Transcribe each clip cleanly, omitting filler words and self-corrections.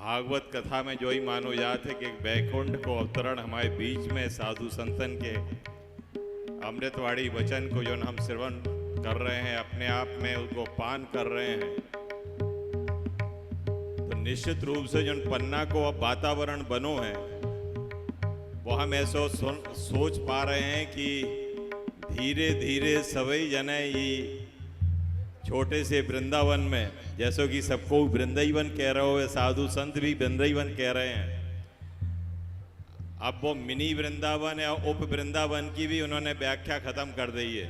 भागवत कथा में जो ही मानो जात है कि बैकुंठ को अवतरण हमारे बीच में साधु संतन के अमृतवाणी वचन को जो हम श्रवण कर रहे हैं, अपने आप में उसको पान कर रहे हैं, तो निश्चित रूप से जो पन्ना को अब वातावरण बनो है वो हम ऐसा सोच पा रहे हैं कि धीरे धीरे सभी जने ये छोटे से वृंदावन में, जैसो कि सबको वृंदावन कह रहे हो, साधु संत भी वृंदावन कह रहे हैं, अब वो मिनी वृंदावन या उप वृंदावन की भी उन्होंने व्याख्या खत्म कर दी है।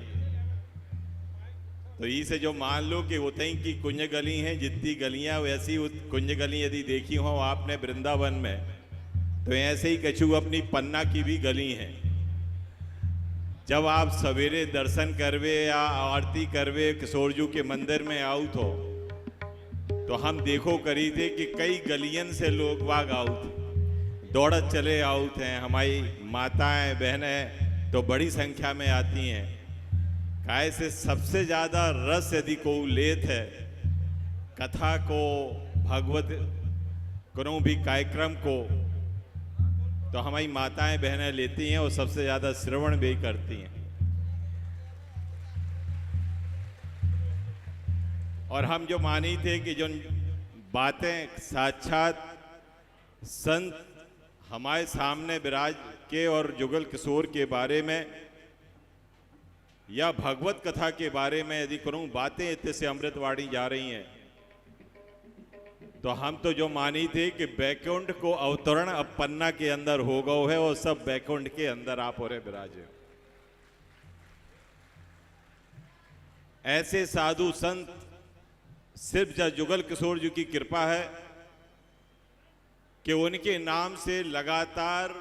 तो इसे जो मान लो कि उतई की कुंज गली हैं, जितनी गलियां वैसी कुंज गली यदि देखी हो आपने वृंदावन में, तो ऐसे ही कछु अपनी पन्ना की भी गली हैं। जब आप सवेरे दर्शन करवे या आरती करवे किशोरजू के मंदिर में आओ तो हम देखो करी थे कि कई गलियन से लोग वाग आउट दौड़त चले आउट हैं। हमारी माताएं बहनें तो बड़ी संख्या में आती हैं। काय से सबसे ज़्यादा रस यदि को लेत है कथा को, भगवत कोनो भी कार्यक्रम को, तो हमारी माताएं बहनें लेती हैं और सबसे ज़्यादा श्रवण भी करती हैं। और हम जो मानी थे कि जो बातें साक्षात संत हमारे सामने विराज के और जुगल किशोर के बारे में या भगवत कथा के बारे में यदि करूं बातें इतने से अमृतवाणी जा रही हैं, तो हम तो जो मानी थे कि बैकुंठ को अवतरण अब पन्ना के अंदर हो गओ है और सब बैकुंठ के अंदर आप और विराजे। ऐसे साधु संत सिर्फ जुगल किशोर जी की कृपा है कि उनके नाम से लगातार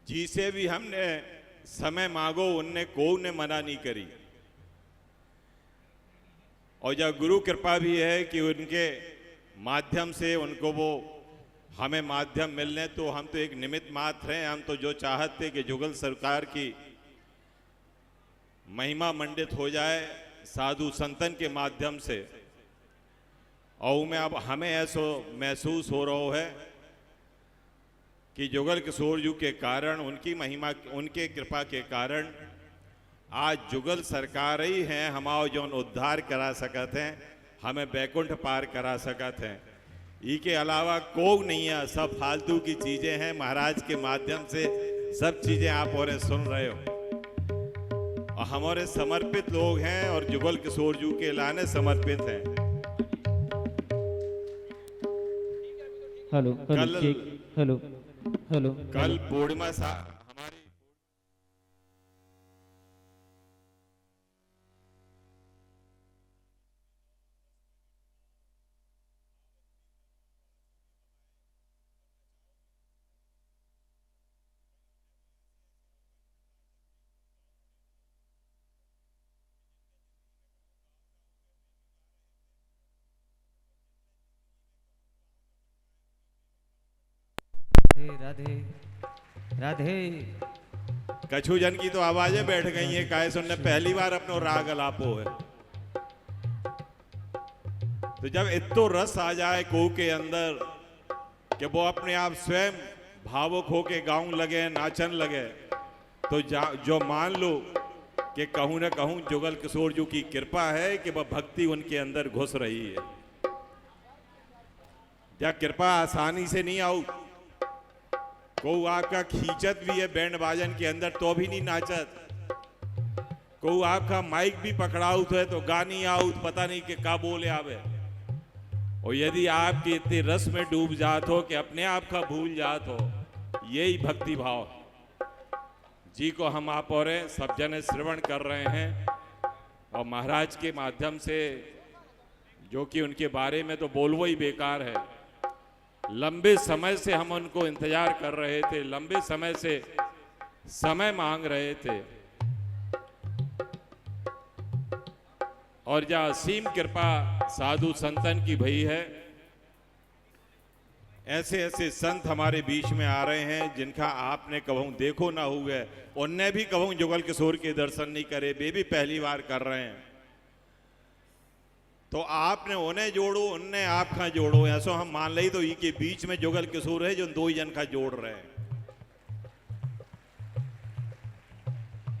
जिसे भी हमने समय मांगो उनने को ने मना नहीं करी। और जब गुरु कृपा भी है कि उनके माध्यम से उनको वो हमें माध्यम मिलने, तो हम तो एक निमित्त मात्र हैं। हम तो जो चाहते कि जुगल सरकार की महिमा मंडित हो जाए साधु संतन के माध्यम से, और में अब हमें ऐसा महसूस हो रहा है कि जुगल किशोर जी के कारण, उनकी महिमा, उनके कृपा के कारण आज जुगल सरकार ही हैं हमारा जो उद्धार करा सकत हैं, हमें बैकुंठ पार करा सकत हैं। ई के अलावा कोई नहीं है, सब फालतू की चीजें हैं। महाराज के माध्यम से सब चीजें आप और सुन रहे हो और हमारे समर्पित लोग हैं और जुगल किशोर जी के लाने समर्पित हैं। हेलो हेलो हेलो कल पूर्णिमा राधे राधे। कछु जन की तो आवाजें बैठ गई हैं, काहे सुनने पहली बार अपनो राग अलापो है। तो जब इतो रस आ जाए को के अंदर कि वो अपने आप स्वयं भावुक होके गाऊं लगे, नाचन लगे, तो जो मान लो कि कहूं न कहूं जुगल किशोर जी की कृपा है कि वह भक्ति उनके अंदर घुस रही है। क्या कृपा आसानी से नहीं आऊ, को आपका खींचत भी है बैंड बाजन के अंदर तो भी नहीं नाचत, को आपका माइक भी पकड़ाऊ है तो गा नहीं आऊ, पता नहीं कि का बोले आवे। और यदि आपके इतने रस में डूब जात हो कि अपने आप का भूल जात हो, यही भक्ति भाव जी को हम आप और सब जने श्रवण कर रहे हैं। और महाराज के माध्यम से जो कि उनके बारे में तो बोलवो ही बेकार है, लंबे समय से हम उनको इंतजार कर रहे थे, लंबे समय से समय मांग रहे थे। और जा असीम कृपा साधु संतन की भई है। ऐसे ऐसे संत हमारे बीच में आ रहे हैं जिनका आपने कहूं देखो ना हुए, उनने भी कहूं जुगल किशोर के दर्शन नहीं करे, वे भी पहली बार कर रहे हैं। तो आपने उन्हें जोड़ो, उनने आप खा जोड़ो, ऐसो हम मान ली तो के बीच में जुगल किशोर है जो दो ही जन का जोड़ रहे हैं।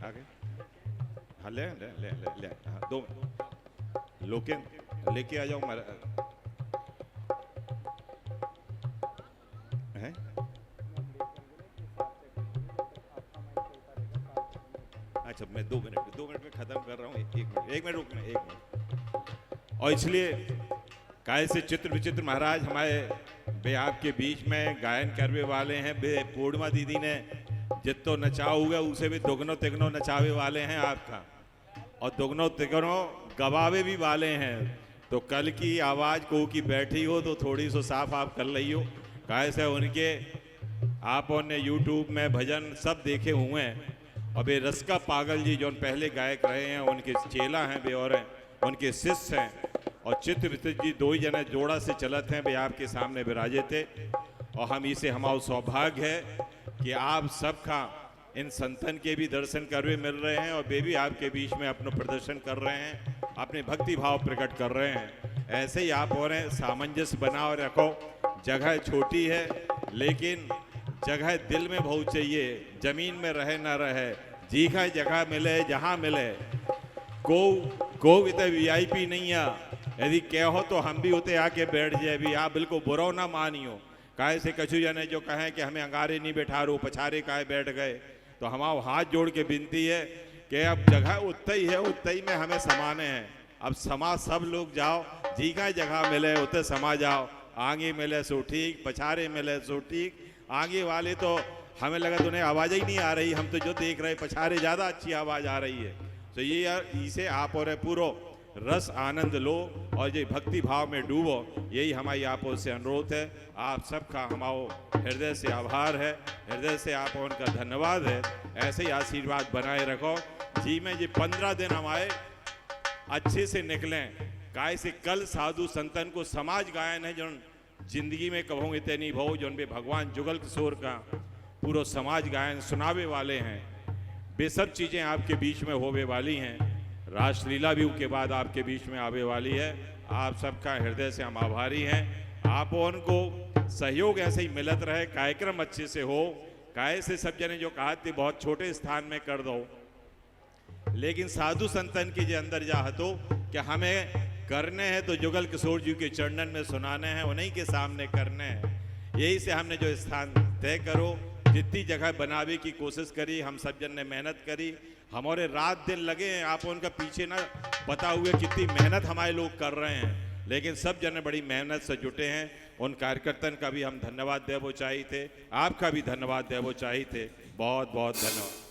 आगे हाँ ले ले ले ले, ले हाँ, दो लोके लेके आ जाओ मारा है। अच्छा मैं 2 मिनट में खत्म कर रहा हूँ। एक मिनट रुकना, 1 मिनट। और इसलिए काय से चित्र विचित्र महाराज हमारे बे आपके बीच में गायन करने वाले हैं। बे पूर्णिमा दीदी ने जितो नचा हुआ उसे भी दुगनो तिगनो नचावे वाले हैं आपका, और दुगनो तिगनो गवावे भी वाले हैं। तो कल की आवाज़ को की बैठी हो तो थोड़ी सो साफ आप कर ली हो। काय से उनके आपों ने यूट्यूब में भजन सब देखे हुए हैं। और बे रस्का पागल जी जो पहले गायक रहे हैं उनके चेला हैं बे, और उनके शिष्य हैं। और चित्र विचित्र जी 2 ही जने जोड़ा से चलत हैं बे आपके सामने विराजे थे। और हम इसे हमारा सौभाग्य है कि आप सबका इन संतन के भी दर्शन करवे मिल रहे हैं, और वे भी आपके बीच में अपना प्रदर्शन कर रहे हैं, अपने भक्ति भाव प्रकट कर रहे हैं। ऐसे ही आप और सामंजस्य बनाओ रखो। जगह छोटी है लेकिन जगह दिल में बहुत चाहिए, जमीन में रहे ना रहे, जी का जगह मिले जहाँ मिले। को इतने वीआईपी नहीं है, यदि कहो तो हम भी उते आके बैठ जाए भी। आप बिल्कुल बुरा ना मानियो। काहे से कछु जने जो कहें कि हमें अंगारे नहीं बैठा रो पछारे काहे बैठ गए, तो हमारा हाथ जोड़ के विनती है कि अब जगह उतना ही है, उतना ही में हमें समाने हैं। अब समा सब लोग जाओ, जी का जगह मिले उतने समा जाओ। आगे मिले सो ठीक, पछारे मिले सो ठीक। आगे वाले तो हमें लगा तो उन्हें आवाज़ ही नहीं आ रही, हम तो जो देख रहे पछारे ज़्यादा अच्छी आवाज़ आ रही है। तो ये यार इसे आप और पूरो रस आनंद लो और ये भक्ति भाव में डूबो, यही हमारी आप से अनुरोध है। आप सबका हमारा हृदय से आभार है, हृदय से आप उनका धन्यवाद है। ऐसे ही आशीर्वाद बनाए रखो जी में। ये 15 दिन हमारे अच्छे से निकलें। काय से कल साधु संतन को समाज गायन है जो जिंदगी में कहूँ इतने नहीं भाव, जो उनपे भगवान जुगल किशोर का पूरा समाज गायन सुनावे वाले हैं। वे सब चीज़ें आपके बीच में होवे वाली हैं। रासलीला भी उनके बाद आपके बीच में आवे वाली है। आप सबका हृदय से हम आभारी हैं। आप उनको सहयोग ऐसे ही मिलत रहे, कार्यक्रम अच्छे से हो। काय से सब जने जो कहा थे बहुत छोटे स्थान में कर दो, लेकिन साधु संतन के जो अंदर जा तो कि हमें करने हैं तो जुगल किशोर जी के चरणन में सुनाने हैं, उन्हीं के सामने करने हैं। यही से हमने जो स्थान तय करो, जितनी जगह बनावे की कोशिश करी, हम सब जन ने मेहनत करी। हमारे रात दिन लगे हैं, आप उनका पीछे ना पता हुए कितनी मेहनत हमारे लोग कर रहे हैं, लेकिन सब जन बड़ी मेहनत से जुटे हैं। उन कार्यकर्तन का भी हम धन्यवाद देवो चाहिए थे, आपका भी धन्यवाद देवो चाहिए थे। बहुत बहुत धन्यवाद।